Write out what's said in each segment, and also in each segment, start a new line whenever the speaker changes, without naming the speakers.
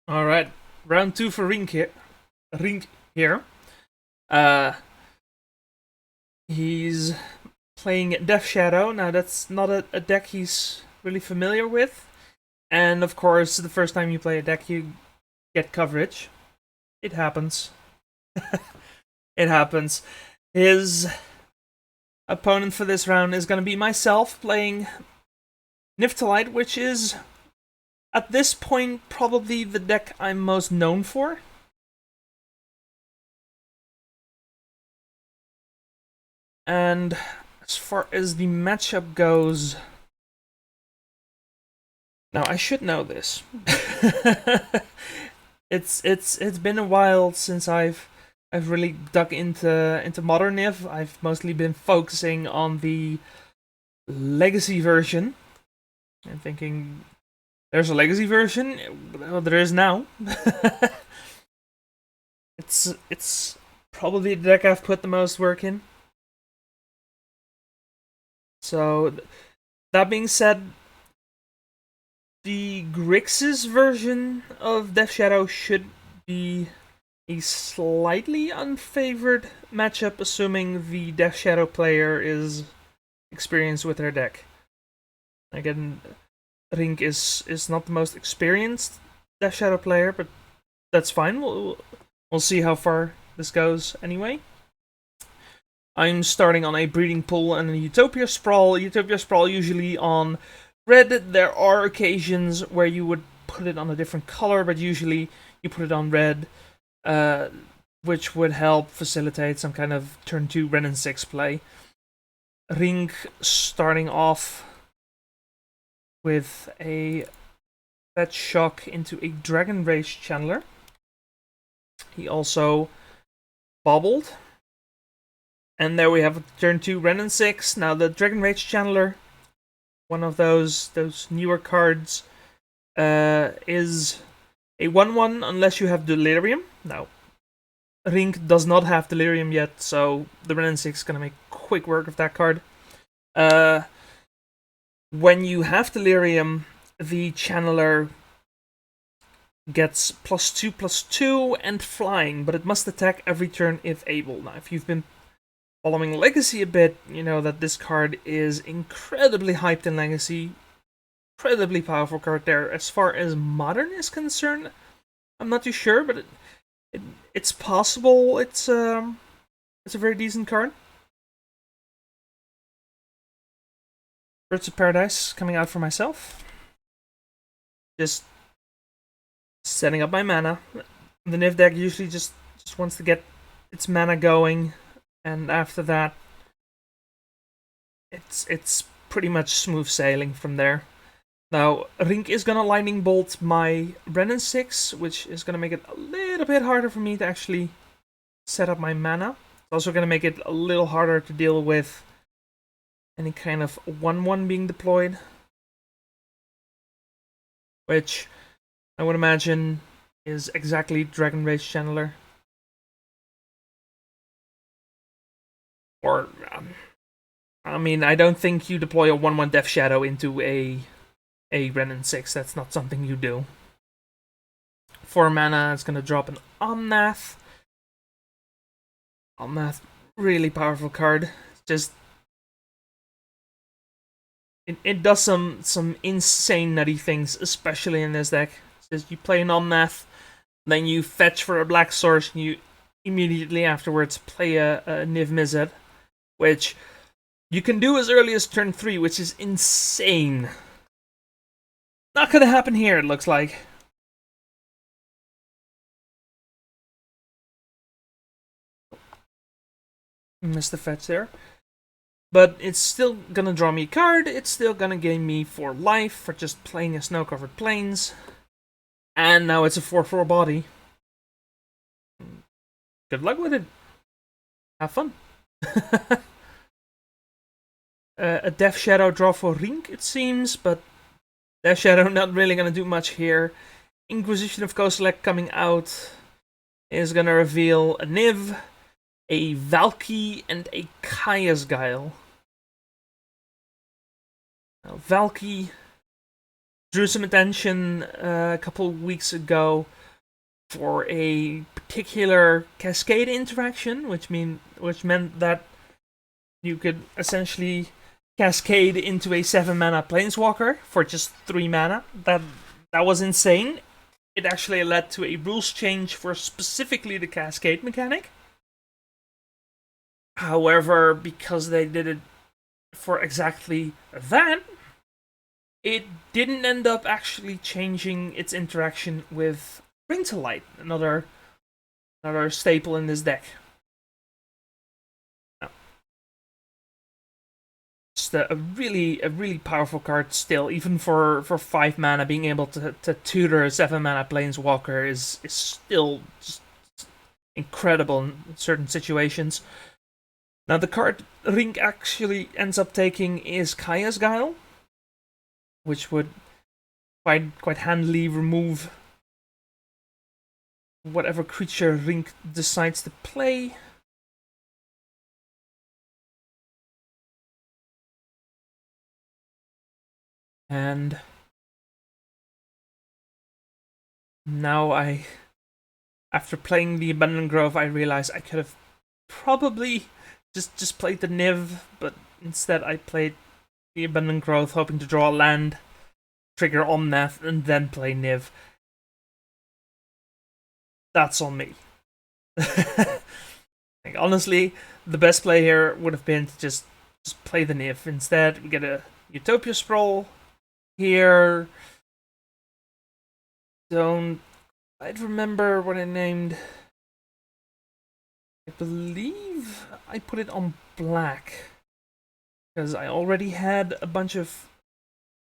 All right, round two for Rink here. Uh, he's playing Death Shadow. Now that's not a deck he's really familiar with, and of course, the first time you play a deck, you get coverage. It happens. It happens. His opponent for this round is going to be myself playing niv-mizzet, which is at this point probably the deck I'm most known for. And as far as the matchup goes, now I should know this. it's been a while since I've really dug into modern Niv. I've mostly been focusing on the legacy version and thinking there's a legacy version. Well, there is now. it's probably the deck I've put the most work in. So that being said, the Grixis version of Death Shadow should be a slightly unfavored matchup, assuming the Death Shadow player is experienced with their deck. Again, Rink is not the most experienced Death Shadow player, but that's fine. We'll see how far this goes anyway. I'm starting on a Breeding Pool and a Utopia Sprawl. Utopia Sprawl usually on red. There are occasions where you would put it on a different color, but usually you put it on red, which would help facilitate some kind of turn 2 Renin 6 play. Ring starting off with a Fetch Shock into a Dragon Rage Channeler. He also bobbled. And there we have turn 2 Renin 6. Now the Dragon Rage Channeler, one of those newer cards, is a 1/1 unless you have Delirium. Now, Rink does not have Delirium yet, so the Renin 6 is going to make quick work of that card. When you have Delirium, the Channeler gets +2/+2 and flying, but it must attack every turn if able. Now, if you've been following Legacy a bit, you know that this card is incredibly hyped in Legacy. Incredibly powerful card there. As far as Modern is concerned, I'm not too sure, but it's possible it's a very decent card. Birds of Paradise coming out for myself. Just setting up my mana. The Niv deck usually just wants to get its mana going, and after that, it's pretty much smooth sailing from there. Now, Rink is gonna Lightning Bolt my Renin 6, which is gonna make it a little bit harder for me to actually set up my mana. It's also gonna make it a little harder to deal with any kind of 1/1 being deployed, which I would imagine is exactly Dragon Rage Channeler. Or, I mean, I don't think you deploy a 1/1 Death Shadow into a Renin 6. That's not something you do. 4 mana, it's gonna drop an Omnath. Omnath, really powerful card. It's just it does some insane nutty things, especially in this deck. It's just you play an Omnath, then you fetch for a black source, and you immediately afterwards play a niv-mizzet, which you can do as early as turn 3, which is insane. Not gonna happen here, it looks like. Missed the fetch there. But it's still gonna draw me a card, it's still gonna gain me 4 life for just playing a Snow-Covered Plains. And now it's a 4/4 body. Good luck with it. Have fun. A Death Shadow draw for Rink, it seems, but Death Shadow not really gonna do much here. Inquisition of Kozilek coming out is gonna reveal a Niv, a Valky, and a Kaya's Guile. Now, Valky drew some attention a couple weeks ago for a particular cascade interaction, which meant that you could essentially cascade into a 7-mana planeswalker for just 3 mana. That was insane. It actually led to a rules change for specifically the cascade mechanic. However, because they did it for exactly that, it didn't end up actually changing its interaction with Bring to Light, another staple in this deck. Just a really powerful card still, even for 5 mana. Being able to tutor a 7 mana planeswalker is still just incredible in certain situations. Now the card Rink actually ends up taking is Kaya's Guile, which would quite handily remove whatever creature Rink decides to play. And now after playing the Abandoned Grove, I realize I could have probably just played the Niv, but instead I played the Abandoned Grove, hoping to draw a land, trigger Omnath, and then play Niv. That's on me. Like, honestly, the best play here would have been to just play the Niv. Instead, we get a Utopia Sprawl here. Don't I'd remember what I named. I believe I put it on black because I already had a bunch of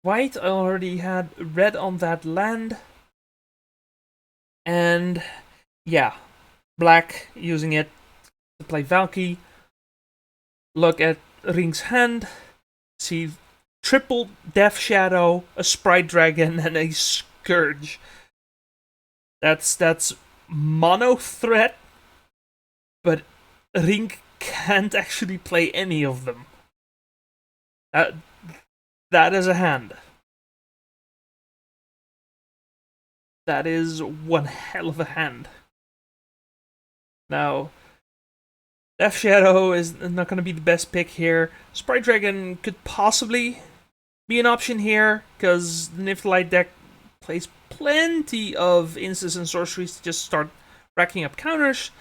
white. I already had red on that land, and yeah, black, using it to play Valky. Look at Rink's hand, see triple Death Shadow, a Sprite Dragon, and a Scourge. That's mono threat, but Rink can't actually play any of them. That is a hand. That is one hell of a hand. Now, Death Shadow is not going to be the best pick here. Sprite Dragon could possibly be an option here, because the Niv-Light deck plays plenty of instants and sorceries to just start racking up counters.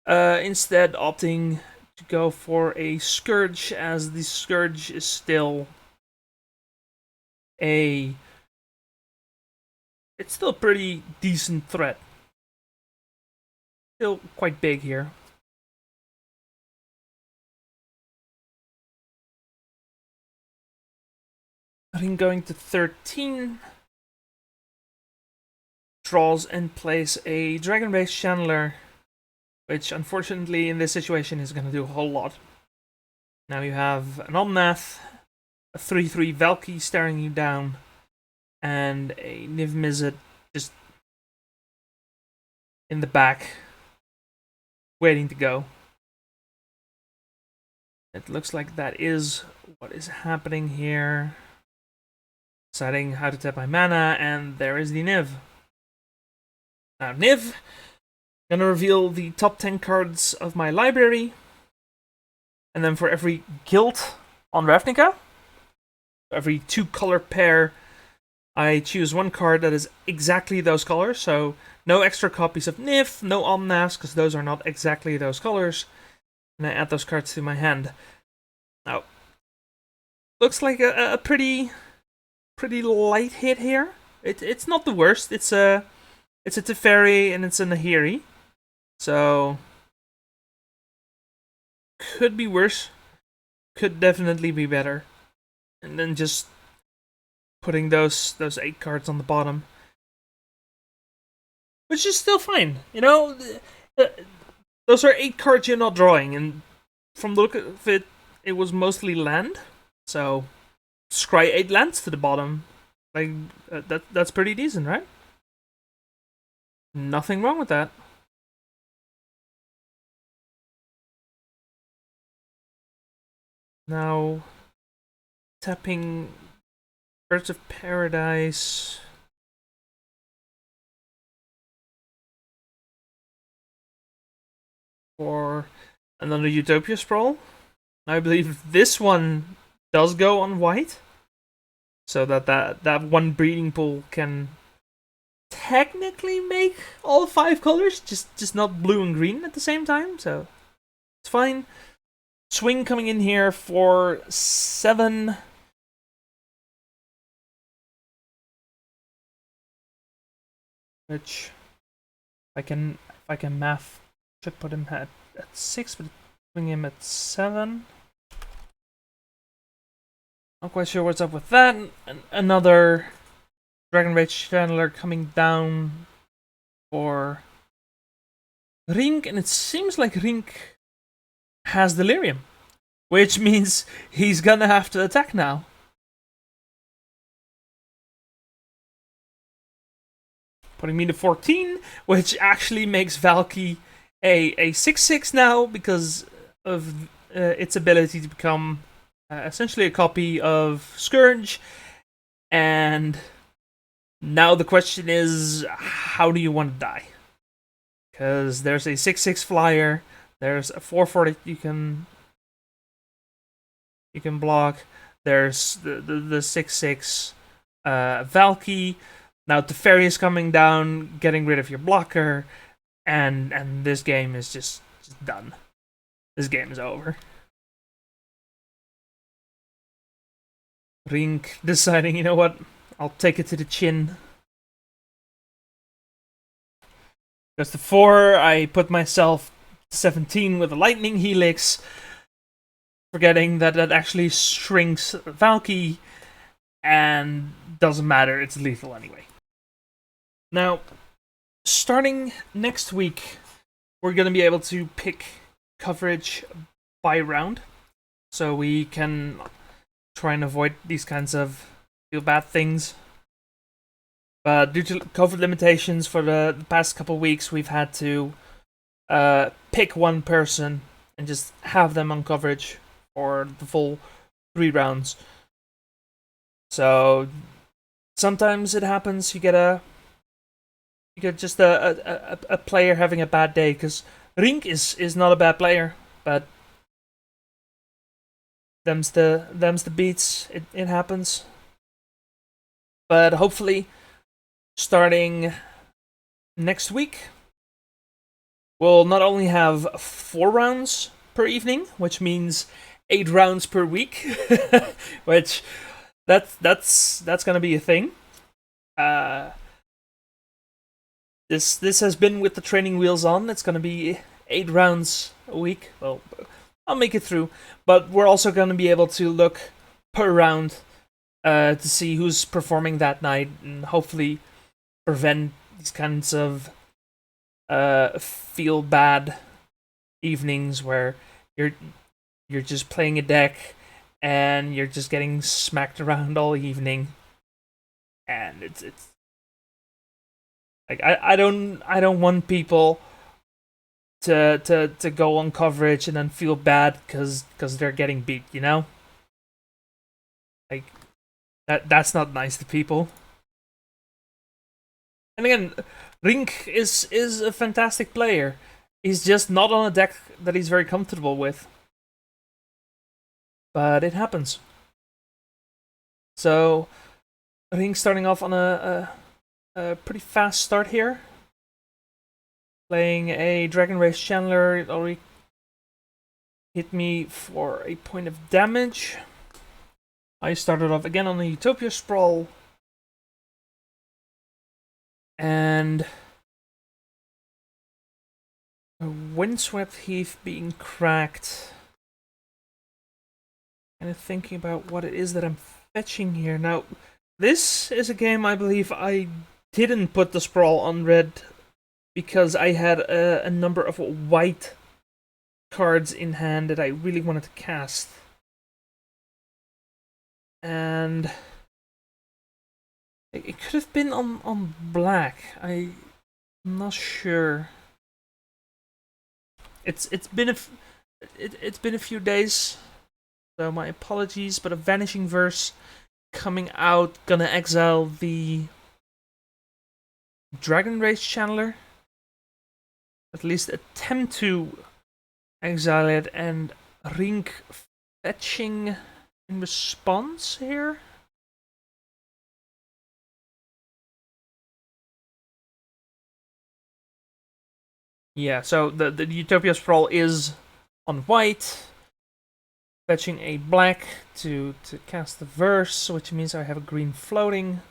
Instead, opting to go for a Scourge, as the Scourge is still it's still a pretty decent threat. Still quite big here. I think going to 13 draws and plays a Dragon-based Channeler, which unfortunately in this situation is going to do a whole lot. Now you have an Omnath, a 3/3 Valky staring you down, and a niv-mizzet just in the back, waiting to go. It looks like that is what is happening here. Deciding how to tap my mana, and there is the Niv. Now, Niv, I'm gonna reveal the top 10 cards of my library, and then for every guild on Ravnica, every 2-color pair, I choose one card that is exactly those colors. So no extra copies of Niv, no Omnaths, because those are not exactly those colors, and I add those cards to my hand. Now, looks like a pretty light hit here. It's not the worst. It's a Teferi and it's a Nahiri, so could be worse. Could definitely be better. And then just putting those 8 cards on the bottom, which is still fine. You know, those are 8 cards you're not drawing, and from the look of it, it was mostly land. So scry 8 lands to the bottom. Like that's pretty decent, right? Nothing wrong with that. Now, tapping Birds of Paradise. For another Utopia Sprawl. I believe this one does go on white. So that one breeding pool can technically make all 5 colors, just not blue and green at the same time, so it's fine. Swing coming in here for 7. Which if I can math, should put him at 6, but putting him at 7. Not quite sure what's up with that. Another Dragon Rage Channeler coming down for Rink, and it seems like Rink has Delirium, which means he's gonna have to attack now. Putting me to 14, which actually makes Valky a 6/6 now because of its ability to become essentially a copy of Scourge. And now the question is, how do you want to die? Because there's a 6/6 flyer, there's a 4/4 that you can block. There's the 6/6 Valky. Now Teferi is coming down, getting rid of your blocker, and this game is just done. This game is over. Rink deciding, you know what, I'll take it to the chin. Because the 4, I put myself 17 with a Lightning Helix, forgetting that actually shrinks Valky, and doesn't matter, it's lethal anyway. Now, starting next week, we're going to be able to pick coverage by round, so we can try and avoid these kinds of feel bad things. But due to COVID limitations for the past couple weeks, we've had to pick one person and just have them on coverage for the full 3 rounds. So sometimes it happens, you get just a player having a bad day, because Rink is not a bad player, but them's the beats. It happens. But hopefully, starting next week, we'll not only have 4 rounds per evening, which means 8 rounds per week, which that's gonna be a thing. This has been with the training wheels on. It's gonna be 8 rounds a week. Well, I'll make it through, but we're also gonna be able to look per round to see who's performing that night, and hopefully prevent these kinds of feel bad evenings where you're just playing a deck and you're just getting smacked around all evening, and it's like I don't want people to go on coverage and then feel bad because they're getting beat, you know? Like that's not nice to people. And again, Rink is a fantastic player. He's just not on a deck that he's very comfortable with. But it happens. So, Rink starting off on a pretty fast start here. Playing a Dragon Race Chandler, it already hit me for a point of damage. I started off again on the Utopia Sprawl. And a Windswept Heath being cracked. And thinking about what it is that I'm fetching here. Now, this is a game I believe I didn't put the Sprawl on red because I had a number of white cards in hand that I really wanted to cast. And it could have been on black. I'm not sure. It's been a few days, so my apologies. But a Vanishing Verse coming out, gonna exile the Dragon Rage Channeler. At least attempt to exile it, and Rink fetching in response here. Yeah, so the Utopia Sprawl is on white, fetching a black to cast the verse, which means I have a green floating.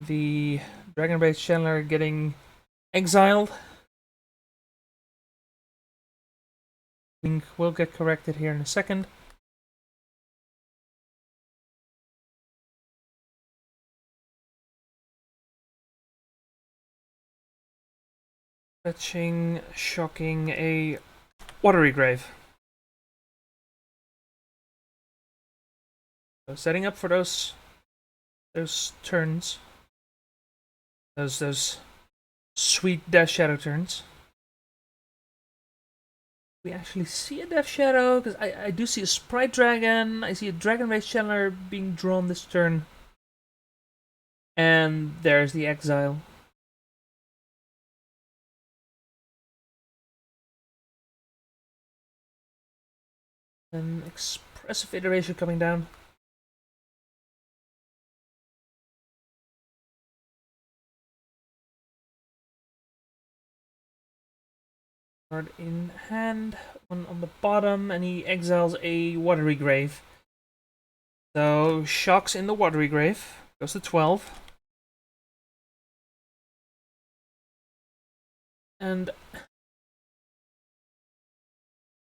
The Dragon Rage Channeler getting exiled. Link will get corrected here in a second. Fetching, shocking a Watery Grave. So setting up for those turns. Those sweet Death Shadow turns. We actually see a Death Shadow, because I do see a Sprite Dragon, I see a Dragon Rage Channeler being drawn this turn. And there's the exile. An expressive iteration coming down. Card in hand, one on the bottom, and he exiles a Watery Grave. So, shocks in the Watery Grave. Goes to 12. And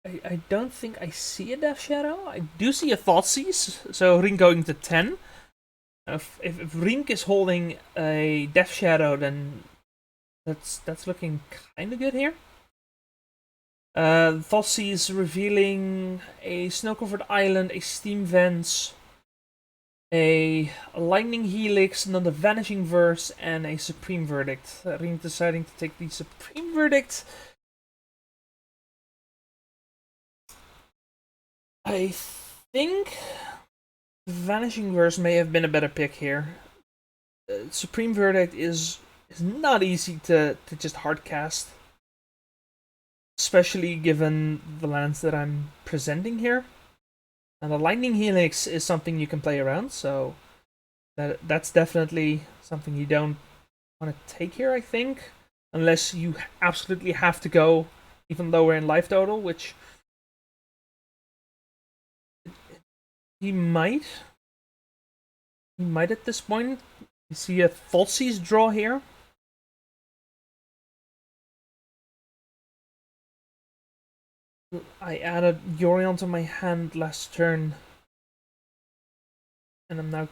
I don't think I see a Death Shadow. I do see a Thoughtseize, so Rink going to 10. If Rink is holding a Death Shadow, then that's looking kind of good here. Thoughtseize revealing a snow-covered island, a steam vents, a lightning helix, another vanishing verse, and a supreme verdict. Rink deciding to take the supreme verdict. I think vanishing verse may have been a better pick here. Supreme verdict is not easy to just hard cast, especially given the lands that I'm presenting here. And the Lightning Helix is something you can play around, so that's definitely something you don't want to take here, I think. Unless you absolutely have to go even lower in life total, which he might. He might at this point. You see a Thoughtseize draw here. I added Yorion to my hand last turn, and I'm now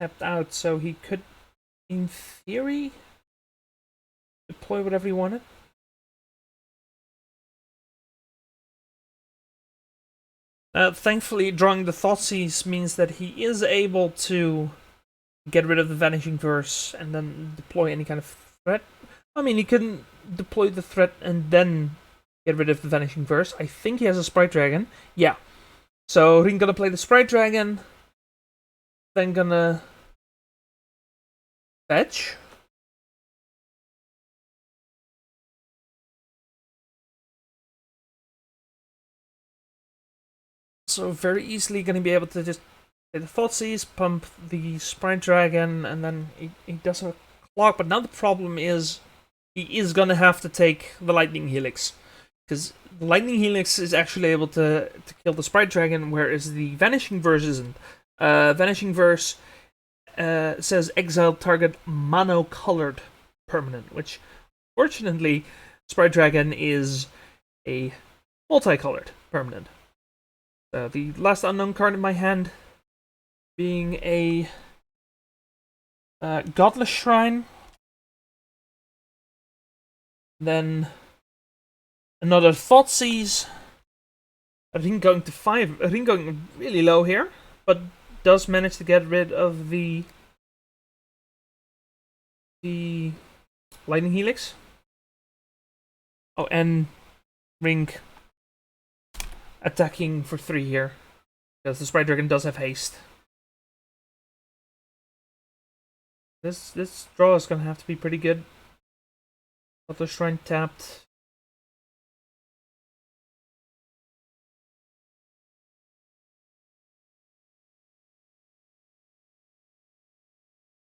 tapped out, so he could, in theory, deploy whatever he wanted. Thankfully, drawing the Thoughtseize means that he is able to get rid of the Vanishing Verse and then deploy any kind of threat. I mean, he couldn't deploy the threat and then get rid of the Vanishing Verse. I think he has a Sprite Dragon. Yeah. So, Ring gonna play the Sprite Dragon. Then gonna fetch. So, very easily gonna be able to just play the Thoughtseize, pump the Sprite Dragon, and then he does a clock. But now the problem is he is gonna have to take the Lightning Helix, because the Lightning Helix is actually able to kill the Sprite Dragon, whereas the Vanishing Verse isn't. Vanishing Verse says exile target mono-colored permanent, which fortunately Sprite Dragon is a multicolored permanent. The last unknown card in my hand being a Godless Shrine. Then another Thoughtseize. A ring going to 5. A ring going really low here, but does manage to get rid of the Lightning Helix. Oh, and ring attacking for 3 here, because the Sprite Dragon does have haste. This draw is gonna have to be pretty good. Butler Shrine tapped.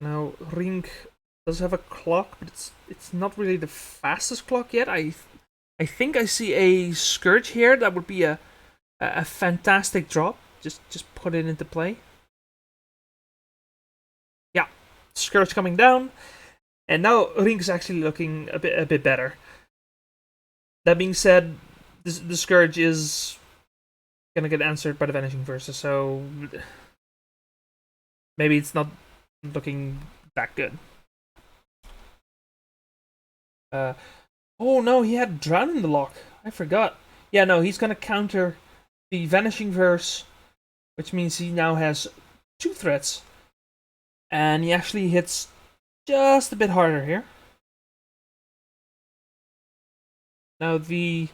Now Ring does have a clock, but it's not really the fastest clock yet. I think I see a Scourge here. That would be a fantastic drop. Just put it into play. Yeah, Scourge coming down, and now Ring's actually looking a bit better. That being said, the Scourge is gonna get answered by the Vanishing Versa, so maybe it's not looking that good. Oh no, he had Drown in the lock. I forgot. Yeah, no, he's gonna counter the Vanishing Verse, which means he now has 2 threats. And he actually hits just a bit harder here. Now the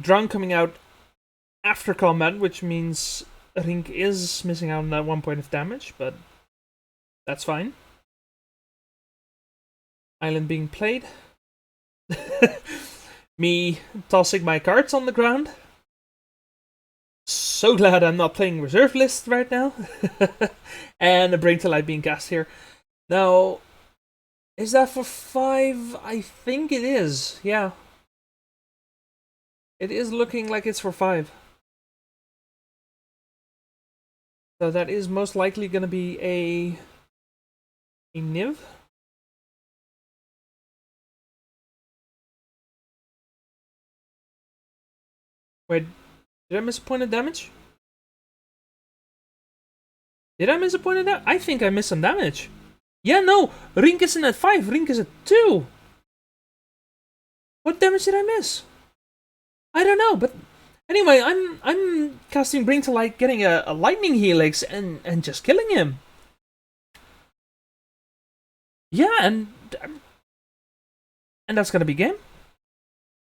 Drown coming out after combat, which means Rink is missing out on that 1 point of damage, but that's fine. Island being played. Me tossing my cards on the ground. So glad I'm not playing reserve list right now. And a Bring to Light being cast here. Now, is that for 5? I think it is, yeah. It is looking like it's for 5. So that is most likely going to be a niv. Wait, did I miss a point of damage? Did I miss a point of damage? I think I missed some damage. Yeah, no, Rink isn't at 5, Rink is at 2. What damage did I miss? I don't know, but anyway, I'm casting Bring to Light, getting a Lightning Helix, and just killing him. Yeah, and that's gonna be game.